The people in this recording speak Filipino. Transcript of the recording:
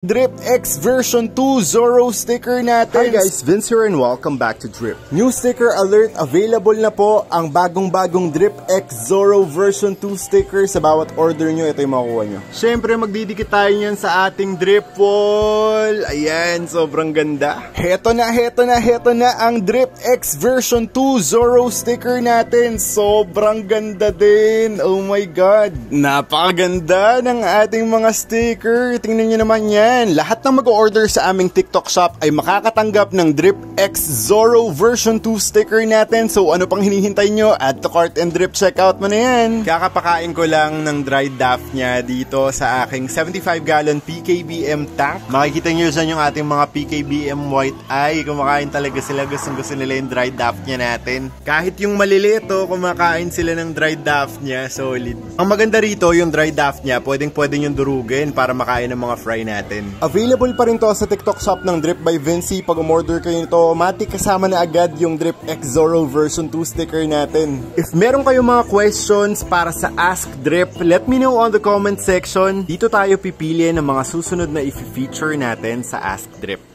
Drip X version 2 Zoro sticker natin. Hi guys, Vince here and welcome back to Drip. New sticker alert, available na po ang bagong Drip X Zoro version 2 sticker. Sa bawat order nyo, ito yung makukuha nyo. Siyempre, magdidikit tayo yan sa ating drip wall. Ayan, sobrang ganda. Heto na ang Drip X version 2 Zoro sticker natin. Sobrang ganda din. Oh my God. Napakaganda ng ating mga sticker. Tingnan nyo naman yan. Lahat ng mag-order sa aming TikTok shop ay makakatanggap ng Drip X Zoro version 2 sticker natin. So ano pang hinihintay nyo? Add to cart and drip checkout mo na yan. Kakapakain ko lang ng dried Daphnia dito sa aking 75-gallon PKBM tank. Makikita nyo dyan yung ating mga PKBM white eye. Kumakain talaga sila. Gusto nila yung dried Daphnia natin. Kahit yung malilito, kumakain sila ng dried Daphnia. Solid. Ang maganda rito, yung dried Daphnia, pwedeng yung durugin para makain ng mga fry natin. Available pa rin to sa TikTok shop ng Drip by Vinci. Pag umorder kayo nito, automatic kasama na agad yung Drip X Zoro version 2 sticker natin. If meron kayong mga questions para sa Ask Drip, let me know on the comment section. Dito tayo pipili ng mga susunod na i-feature natin sa Ask Drip.